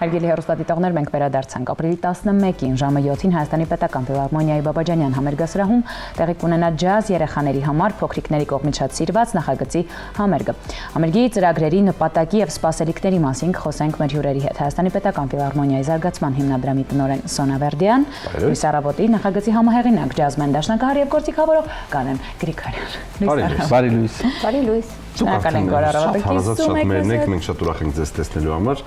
Հարգելի հեռուստադիտողներ, մենք վերադարձանք ապրիլի 11-ին ժամը 7-ին Հայաստանի Պետական Ֆիլհարմոնիայի Բաբաջանյան համերգասրահում տեղի կունենա ջազ երեխաների համար փոքրիկների կողմից շատ սիրված նախագծի համերգը։ Համերգի ծրագրերի, նպատակի եւ սպասելիքների մասին կխոսենք մեր հյուրերի հետ։ Հայաստանի Պետական Ֆիլհարմոնիայի զարգացման հիմնադրամի տնօրեն Սոնա Վերդյան, Լույս Արաբոտի նախագծի համահեղինակ ջազմեն դաշնակահար եւ գործիքավորող Կանեն Գրիգորյան։ Բարի լույս։ Բարի լույս։ Շնորհակալ ենք, որ առավոտը շատ մերն եք, մենք շատ ուրախ ենք ձեզ տեսնելու համար,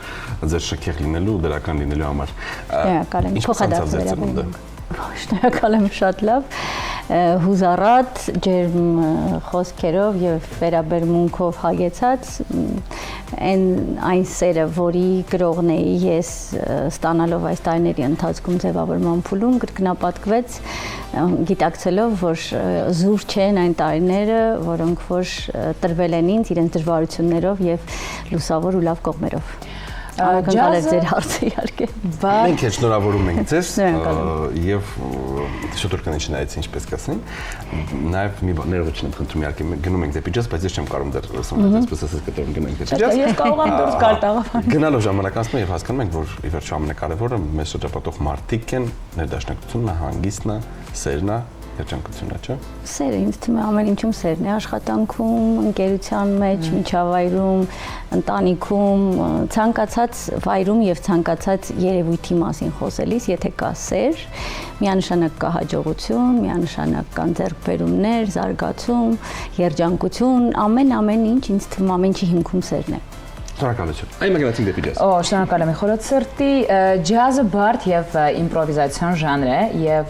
ձեր շքեղ լինելու, դրական լինելու համար։ Շնորհակալ եմ, փոխադարձ Շնորհակալ եմ, շատ լավ։ Հուզառատ, ջերմ խոսքերով եւ վերաբերմունքով հագեցած այն սերը, որի գրողն էի ես ստանալով այս տարիների ընթացքում ձևավորման փուլում, կրկնապատկվեց գիտակցելով, որ զուր չեն այն տարիները, որոնք որ տրվել են ինձ իրենց դժվարություններով եւ լուսավոր ու լավ կողմերով։ Անկնկալ է ձեր հարցը իհարկե։ Մենք շնորհավորում ենք ձեզ եւ շուտով կնշնայից ինչպես կասեն։ Նաեւ մի ներողություն եմ խնդրում իհարկե գնում ենք դեպի ջազ, բայց ես չեմ կարող դեռ այսպես ասած կտրում գնանք դեպի ջազ։ Ես կարող եմ դուրս գալ տաղավարից։ Գնալով ժամանակ անցնում եւ հասկանում ենք, որ ի վերջո ամենակարևորը մեզ շրջապատող մարդիկ են, ներդաշնակցությունն է, հանգիստն է, սերն է, երջանկությունն է, չէ՞։ Սերը ինձ թվում է ամեն ինչում սերն է, աշխատանքում, ընկերության մեջ, միջավայրում, ընտանիքում, ցանկացած վայրում եւ ցանկացած երևույթի մասին խոսելիս, եթե կա սեր, միանշանակ կա հաջողություն, միանշանակ կան ձեռքբերումներ, զարգացում, երջանկություն, ամեն ինչ ինձ թվում ամեն ինչի հիմքում սերն է։ Շնորհակալություն։ Այն մագնացին դեպի ջազ։ Շնորհակալ եմ, խորոց սրտի, ջազը բարդ եւ իմպրովիզացիոն ժանր է եւ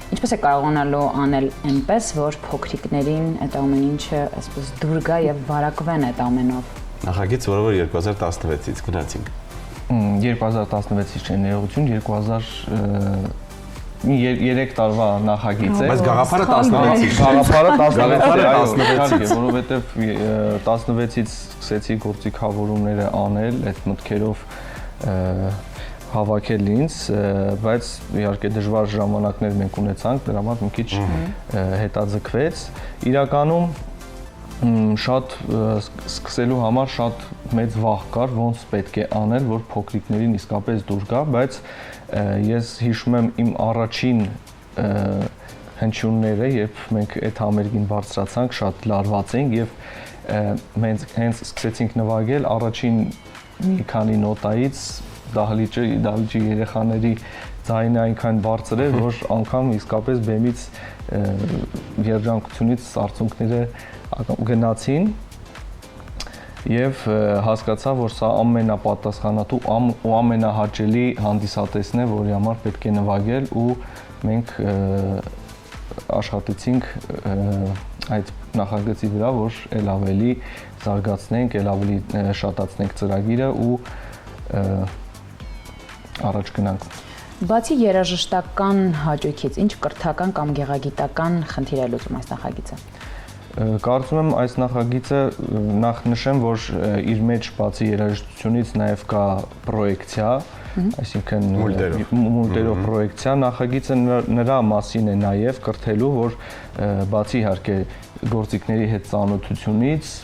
ինչպես է կարողանալու անել այնպես, որ փոքրիկներին այդ ամեն ինչը այսպես դուր գա եւ վարակվեն այդ ամենով։ Նախագիծ, որը 2016-ից գնացինք։ 2016-ից չէ, ներողություն, 3 տարվա նախագիծ է։ Բայց գաղափարը 16-ից։ Գաղափարը 16-ից, որովհետեւ 16-ից սկսեցի գործիքավորումները անել այդ մտքերով հավաքել ինձ, բայց իհարկե դժվար ժամանակներ մենք ունեցանք, դրա համար մի քիչ հետաձգվեց։ Իրականում շատ սկսելու համար շատ մեծ վախ կար, ոնց պետք է անել, որ փոքրիկներին իսկապես դուր գա, բայց ես հիշում եմ իմ առաջին հնչյունները, երբ մենք այդ համերգին բարձրացանք, շատ լարված էինք եւ մենք հենց սկսեցինք նվագել առաջին մի քանի նոտայից դահլիճի երեխաների ձայնը այնքան բարձր էր, որ անգամ իսկապես բեմից երջանկությունից արցունքները գնացին եւ հասկացա, որ սա ամենապատասխանատու ու ամենահաճելի հանդիսատեսն է, որի համար պետք է նվագել ու մենք աշխատեցինք այդ նախագծի վրա, որ ել ավելի զարգացնենք, ել ավելի շատացնենք ծրագիրը ու առաջ գնանք։ Բացի երաժշտական հաճույքից, ինչ կրթական կամ գեղագիտական խնդիր է լուծում այս նախագիծը։ Կարծում եմ այս նախագիծը նախ նշեմ, որ իր մեջ բացի երաժշտությունից նաև կա պրոյեկցիա, այսինքն մուլտերով պրոյեկցիա, նախագիծը նրա մասին է նաև կրթելու, որ բացի իհարկե գործիքների հետ ծանոթությունից,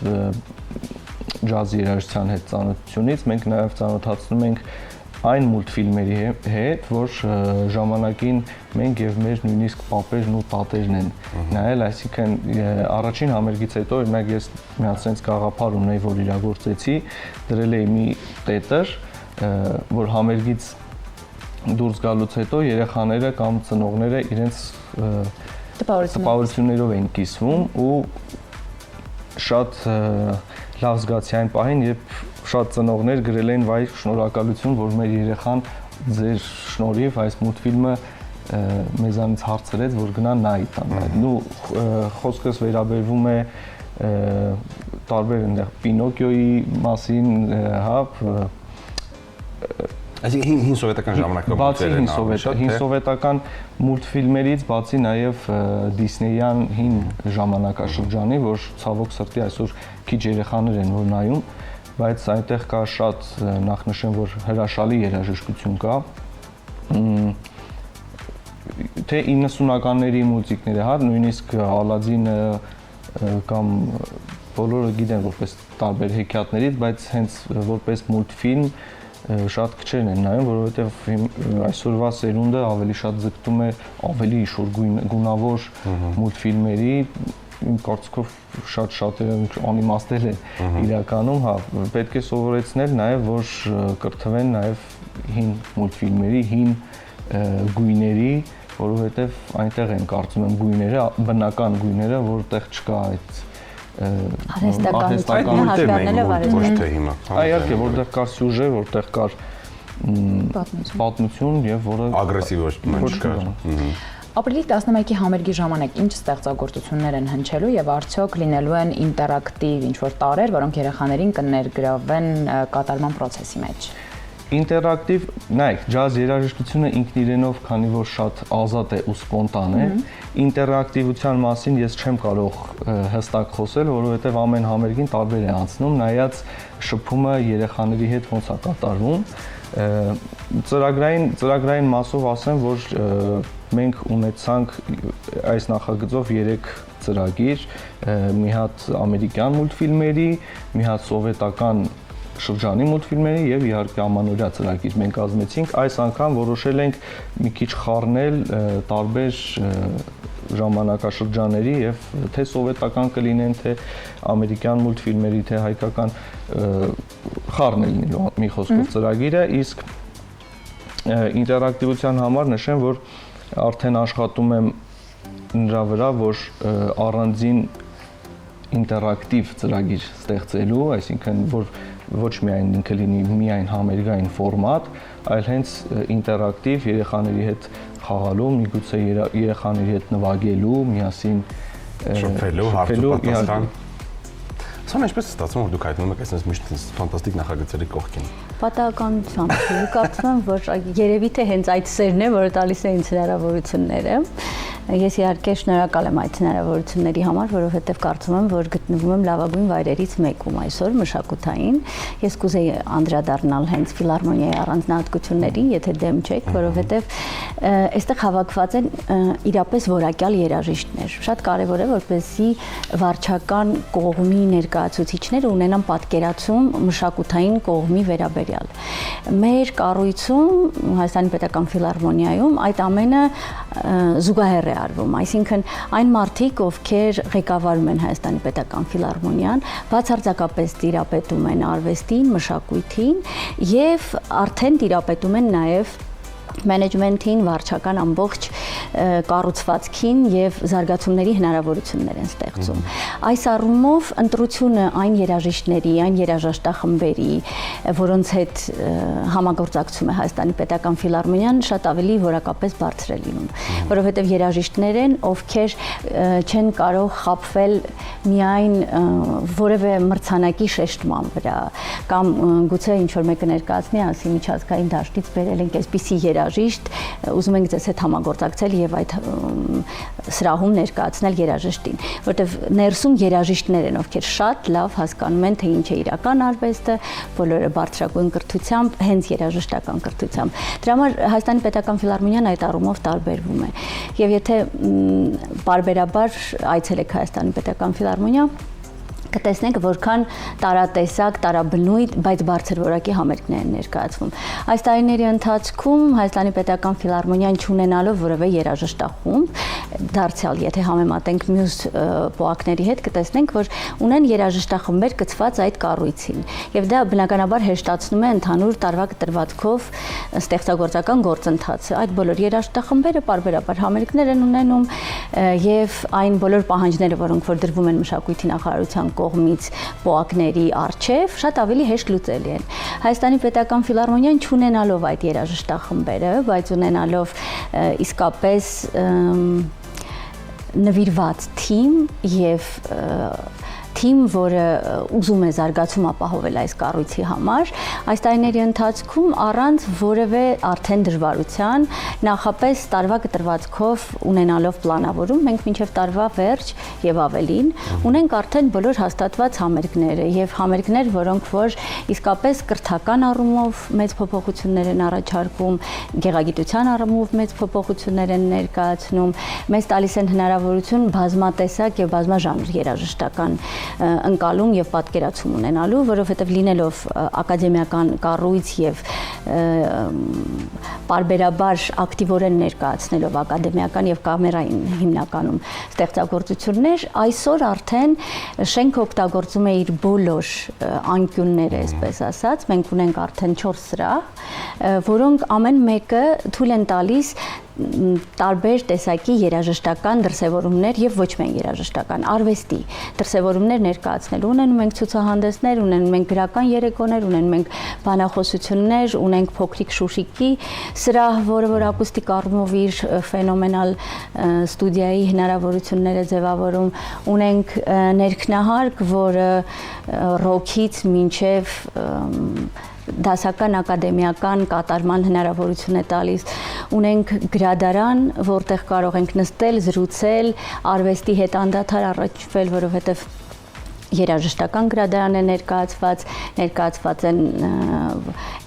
ջազ երաժշտության հետ ծանոթությունից, մենք նաև ծանոթացնում ենք այն մուլտֆիլմերի հետ, որ ժամանակին մենք եւ մեր նույնիսկ պապերն ու տատերն են նայել, այսինքն առաջին համերգից հետո օրինակ ես մի հատ գաղափար ունեի, որ իրագործեցի, դրել էի մի տետր, որ համերգից դուրս գալուց հետո երեխաները կամ ծնողները իրենց տպավորություններով էին կիսվում ու շատ լավ զգացի այն պահին, երբ շատ ծնողներ գրել են վայ շնորհակալություն, որ մեր երեխան ձեր շնորհիվ այս մուլտֆիլմը մեզանից հարցրեց, որ գնա նայի տան։ Նու խոսքս վերաբերվում է տարբեր այնտեղ Պինոկիոյի մասին, հա, այսինքն հին սովետական ժամանակվա մուլտֆիլմեր են, հին սովետական մուլտֆիլմերից բացի նաև դիսնեյան հին ժամանակաշրջանի, որ ցավոք սրտի այսօր քիչ երեխաներ են որ նայում, բայց այնտեղ կա շատ նախ նշեմ, որ հրաշալի երաժշտություն կա, թե 90-ականների մուզիկները, հա, նույնիսկ Ալադինը կամ բոլորը գիտեն որպես տարբեր հեքիաթներից, բայց հենց որպես մուլտֆիլմ շատ քչերն են նայում, որովհետև այսօրվա սերունդը ավելի շատ ձգտում է ավելի իշխոր գունավոր մուլտֆիլմերի, իմ կարծիքով շատերը անիմաստել են իրականում, հա, պետք է սովորեցնել նաև, որ կրթվեն նաև հին մուլտֆիլմերի, հին գույների, որովհետև այնտեղ են կարծում եմ գույները, բնական գույները, որտեղ չկա այդ արհեստականությունը ոչ թե հիմա։ Իհարկե, որտեղ կար սյուժե, որտեղ կար պատմություն եւ որը ագրեսիվ ոչ չկար։ Ապրիլի 11-ի համերգի ժամանակ ինչ ստեղծագործություններ են հնչելու եւ արդյոք լինելու են ինտերակտիվ ինչ-որ տարրեր, որոնք երեխաներին կներգրավեն կատարման process-ի մեջ։ Ինտերակտիվ, նայեք, ջազ երաժշտությունը ինքն իրենով, քանի որ շատ ազատ է ու սպոնտան է, ինտերակտիվության մասին ես չեմ կարող հստակ խոսել, որովհետև ամեն համերգին տարբեր է անցնում, նայած շփումը երեխաների հետ ոնց է կատարվում։ Ծրագրային մասով ասեմ, որ մենք ունեցանք այս նախագծով 3 ծրագիր, մի հատ ամերիկյան մուլտֆիլմերի, մի հատ սովետական շրջանի մուլտֆիլմերի եւ իհարկե ամանորյա ծրագիր մենք կազմեցինք, այս անգամ որոշել ենք մի քիչ խառնել տարբեր ժամանակաշրջանների եւ թե սովետական կլինեն, թե ամերիկյան մուլտֆիլմերի, թե հայկական խառնել մի խոսքով ծրագիրը, իսկ ինտերակտիվության համար նշեմ, որ արդեն աշխատում եմ նրա վրա, որ առանձին ինտերակտիվ ծրագիր ստեղծելու, այսինքն որ ոչ միայն ինքը լինի միայն համերգային ֆորմատ, այլ հենց ինտերակտիվ երեխաների հետ խաղալու, միգուցե երեխաների հետ նվագելու, միասին շփվելու, հարց ու պատասխան։ Սա ինչպես է ստացվում, որ դուք հայտնվում եք այս միշտ ֆանտաստիկ նախագծերի կողքին։ Պատահականությամբ, կարծում եմ, որ երևի թե հենց այդ սերն է, որը տալիս է ինձ հնարավորությունները։ Ես իհարկե շնորհակալ եմ այդ հնարավորությունների համար, որովհետև կարծում եմ, որ գտնվում եմ լավագույն վայրերից մեկում այսօր մշակութային։ Ես կուզեի անդրադառնալ հենց ֆիլհարմոնիայի առանձնահատկություններին, եթե դեմ չեք, որովհետև այստեղ հավաքված են իրապես որակյալ երաժիշտներ։ Շատ կարևոր է, որպեսզի վարչական կողմի ներկայացուցիչները ունենան պատկերացում մշակութային կողմի վերաբերյալ։ Մեր կառույցում Հայաստանի Պետական Ֆիլհարմոնիայում այդ ամենը զուգահեռ է արվում, այսինքն այն մարդիկ, ովքեր ղեկավարում են Հայաստանի Պետական Ֆիլհարմոնիան, բացարձակապես տիրապետում են արվեստին, մշակույթին եւ արդեն տիրապետում են նաեւ մենեջմենթին, վարչական ամբողջ կառուցվածքին եւ զարգացումների հնարավորություններ են ստեղծում։ Այս առումով ընտրությունը այն երաժիշտների, այն երաժշտախմբերի, որոնց հետ համագործակցում է Հայաստանի Պետական Ֆիլհարմոնիան, շատ ավելի որակապես բարձր է լինում, որովհետեւ երաժիշտներ են, ովքեր չեն կարող խաբվել միայն որևէ մրցանակի շեշտման վրա, կամ գուցե ինչ որ մեկը ներկայացնի, ասի միջազգային դաշտից բերել ենք այսպիսի երաժիշտ, ուզում ենք ձեզ հետ համագործակցել եւ այդ սրահում ներկայացնել երաժշտին, որտեվ ներսում երաժիշտներ են, ովքեր շատ լավ հասկանում են, թե ինչ է իրական արվեստը, բոլորը բարձրագույն կրթությամբ, հենց երաժշտական կրթությամբ։ Դրա համար Հայաստանի Պետական Ֆիլհարմոնիան այդ առումով տարբերվում է։ Եվ եթե բարբերաբար այցելեք Հայաստանի Պետական Ֆիլհարմոնիա, կտեսնենք որքան տարատեսակ, տարաբնույթ, բայց բարձր որակի համերգներ են ներկայացվում։ Այս տարիների ընթացքում Հայաստանի Պետական Ֆիլհարմոնիան չունենալով որևէ երաժշտախումբ, դարձյալ եթե համեմատենք մյուս պոակների հետ, կտեսնենք, որ ունեն երաժշտախմբեր կցված այդ կառույցին։ Եվ դա բնականաբար հեշտացնում է ընդհանուր տարվա կտրվածքով ստեղծագործական գործընթացը։ Այդ բոլոր երաժշտախմբերը պարբերաբար համերգներ են ունենում եւ այն բոլոր պահանջները, որոնք որ դրվում են մշակույթի նախարարության կողմից պոակների առջև, շատ ավելի հեշտ լուծելի են։ Հայաստանի Պետական Ֆիլհարմոնիան չունենալով այդ երաժշտախմբերը, բայց ունենալով իսկապես նվիրված թիմ եւ թիմ, որը ուզում է զարգացում ապահովել այս կառույցի համար, այս տարիների ընթացքում առանց որևէ արդեն դժվարության, նախապես տարվա կտրվածքով ունենալով պլանավորում, մենք մինչև տարվա վերջ եւ ավելին ունենք արդեն բոլոր հաստատված համերգները եւ համերգներ, որոնք որ իսկապես կրթական առումով մեծ փոփոխություններ են առաջարկում, գեղագիտության առումով մեծ փոփոխություններ են ներկայացնում, մեզ տալիս են հնարավորություն բազմատեսակ եւ բազմաժանր երաժշտական ընկալում եւ պատկերացում ունենալու, որովհետեւ լինելով ակադեմիական կառույց եւ պարբերաբար ակտիվորեն ներկայացնելով ակադեմիական եւ կամերային հիմնականում ստեղծագործություններ, այսօր արդեն շենքը օգտագործում է իր բոլոր անկյունները, այսպես ասած, մենք ունենք արդեն 4 սրահ, որոնք ամեն մեկը թույլ են տալիս տարբեր տեսակի երաժշտական դրսևորումներ եւ ոչ միայն երաժշտական արվեստի դրսևորումներ ներկայացնելու ունենում ենք ցուցահանդեսներ, ունենում ենք գրական երեկոներ, ունենում ենք բանախոսություններ, ունենք փոքրիկ Շուշիկի սրահ, որը որ ակուստիկ առումով իր ֆենոմենալ ստուդիայի հնարավորությունները ձևավորում, ունենք ներքնահարկ, որը ռոքից մինչև դասական ակադեմիական կատարման հնարավորություն է տալիս, ունենք գրադարան, որտեղ կարող ենք նստել, զրուցել, արվեստի հետ անդադար առաջվել, որովհետև երաժշտական գրադարան է ներկայացված են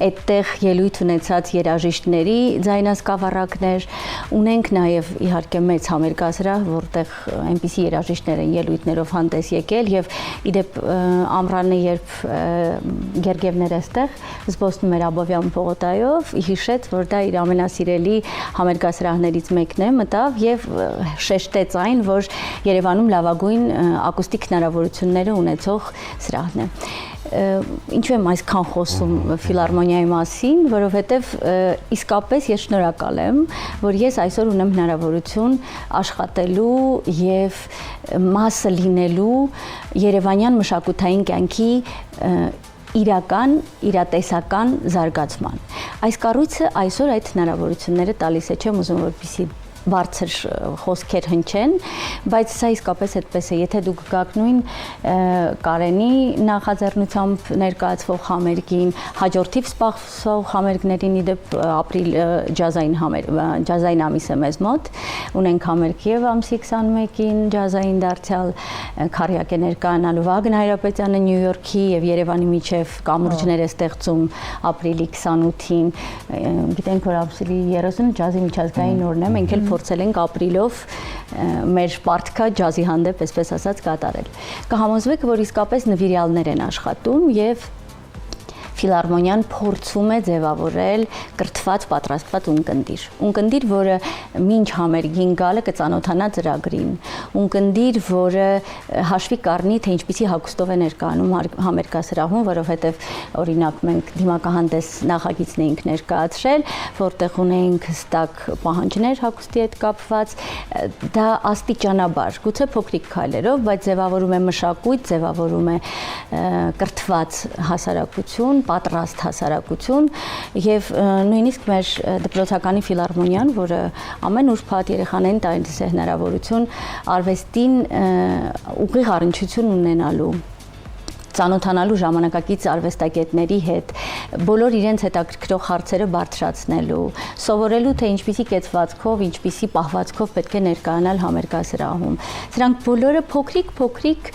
այդտեղ ելույթ ունեցած երաժիշտների ձայնասկավառակներ, ունենք նաև իհարկե մեծ համերգասրահ, որտեղ այնպիսի երաժիշտներ են ելույթներով հանդես եկել եւ իդեպ ամռանը երբ Գերգևներ էստեղ զբոսնում էր Աբովյան պողոտայով, հիշեց, որ դա իր ամենասիրելի համերգասրահներից մեկն է, մտավ եւ շեշտեց այն, որ Երևանում լավագույն ակուստիկ հնարավորությունները ունեցող սրահն է։ Ինչու եմ այսքան խոսում ֆիլհարմոնիայի մասին, որովհետև իսկապես ես շնորհակալ եմ, որ ես այսօր ունեմ հնարավորություն աշխատելու եւ մասը լինելու երևանյան մշակութային կյանքի իրական, իրատեսական զարգացման։ Այս կառույցը այսօր այդ հնարավորությունները տալիս է, չեմ ուզում որպեսզի բարձր խոսքեր հնչեն, բայց սա իսկապես այդպես է, եթե դուք գաք նույն Կարենի նախաձեռնությամբ ներկայացվող համերգին, հաջորդիվ սպասվող համերգներին, իդեպ ապրիլ ջազային ամիս է մեզ մոտ, ունենք համերգ եւ ամսի 21-ին ջազային դարձյալ Քարյակ է ներկայանալու Վագն Հայրապետյանը Նյու Յորքի եւ Երևանի միջև կամուրջներ է ստեղծում ապրիլի 28-ին, գիտենք որ ապրիլի 30-ը ջազի միջազգային օրն է, մենք էլ փորձել ենք ապրիլով մեր պարտքա ջազի հանդեպ, այսպես ասած, կատարել։ Կհամոզվեք, որ իսկապես նվիրյալներ են աշխատում եւ ֆիլհարմոնիան փորձում է ձևավորել կրթված, պատրաստված ունկնդիր, որը մինչ համերգին գալը կծանոթանա ծրագրին, ունկնդիր, որը հաշվի կառնի, թե ինչպիսի հագուստով է ներկայանում համերգասրահում, որովհետև օրինակ մենք դիմակահանդես նախագիծն էինք ներկայացրել, որտեղ ունեինք հստակ պահանջներ հագուստի հետ կապված, դա աստիճանաբար, գուցե փոքրիկ քայլերով, բայց ձևավորում է մշակույթ, ձևավորում է կրթված հասարակություն, պատրաստ հասարակություն եւ նույնիսկ մեր դպրոցականի ֆիլհարմոնիան, որը ամեն ուրբաթ երեխաներին տալիս է հնարավորություն արվեստին ուղիղ առնչություն ունենալու, ծանոթանալու ժամանակակից արվեստագետների հետ, բոլոր իրենց հետաքրքրող հարցերը բարձրացնելու, սովորելու թե ինչպիսի կեցվածքով, ինչպիսի պահվածքով պետք է ներկայանալ համերգասրահում։ Սրանք բոլորը փոքրիկ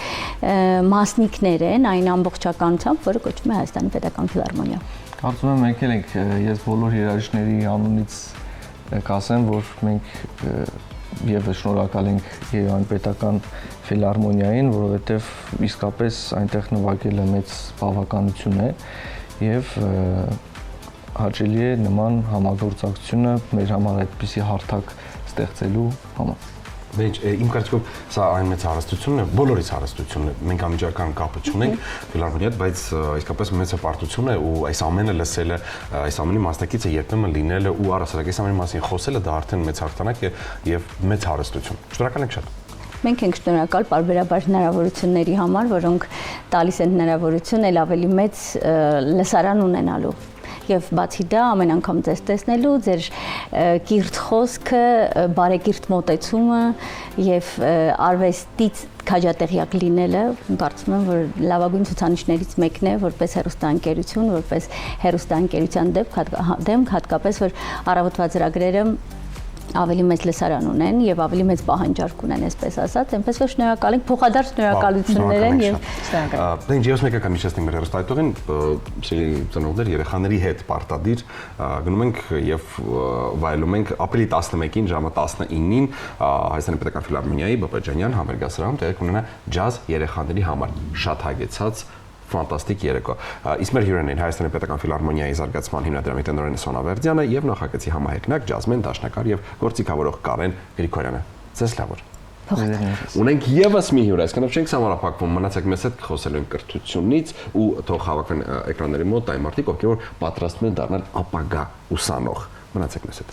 մասնիկներ են այն ամբողջականությամբ, որը կոչվում է Հայաստանի Պետական Ֆիլհարմոնիա։ Կարծում եմ մենք էլ ենք, ես բոլոր երաժիշտների անունից կասեմ, որ մենք եւս շնորհակալ ենք Երևանի Պետական Ֆիլհարմոնիային, որովհետեւ իսկապես այնտեղ նվագել է մեծ բավականություն է եւ հաճելի է նման համագործակցությունը մեր համար այդպիսի հարթակ ստեղծելու համար։ Բայց իմ կարծիքով սա այն մեծ հարստությունն է, բոլորիս հարստությունն է։ Մենք անմիջական կապը չունենք ֆիլհարմոնիայի հետ, բայց իսկապես մեծ հպարտություն է ու այս ամենը լսելը, այս ամենի մասնակիցը երբեմն լինելը ու առասարակ այս ամենի մասին խոսելը դա արդեն մեծ հաղթանակ է եւ մեծ հարստություն։ Շնորհակալ ենք շատ։ Մենք ենք շնորհակալ պարբերաբար հնարավորությունների համար, որոնք տալիս են հնարավորություն էլ ավելի մեծ լսարան ունենալու։ Եվ բացի դա ամեն անգամ ձեզ տեսնելու, ձեր կիրթ խոսքը, բարեկիրթ մոտեցումը եւ արվեստից քաջատեղյակ լինելը, կարծում եմ, որ լավագույն ցուցանիշներից մեկն է, որպես հեռուստաընկերություն, որպես հեռուստաընկերության դեպք հատկապես, որ առավոտվա ծրագրերը ավելի մեծ լսարան ունեն եւ ավելի մեծ պահանջարկ ունեն, այսպես ասած, այնպես որ շնորհակալ ենք, փոխադարձ շնորհակալություններ են եւ Դե ինչ ես մեկը կամ իջեցնենք մեր հերոստայտողին, շելի ծնողներ երեխաների հետ պարտադիր գնում ենք եւ վայելում ենք ապրիլի 11-ին ժամը 19-ին Հայաստանի Պետական ֆիլհարմոնիայի Բաբաջանյան համերգասրահում տեղի կունենա ջազ երեխաների համար շատ հագեցած ֆանտաստիկ երեկո։ Իսկ մեր հյուրերն են Հայաստանի Պետական ֆիլհարմոնիայի զարգացման հիմնադրամի տնօրեն Սոնա Վերդյանը եւ նախագծի համահեղինակ ջազմեն դաշնակար եւ գործիքավորող Կարեն Գրիգորյանը։ Ձեզ լավ օր։ Ունենք եւս մի հյուր, այսինքն չենք սահմանափակվում, մնացեք մեզ հետ խոսելու ենք կրթությունից ու թող հավաքվեն էկրանների մոտ այն մարդիկ, ովքեր որ պատրաստվում են դառնալ ապագա ուսանող։ Մնացեք մեզ հետ։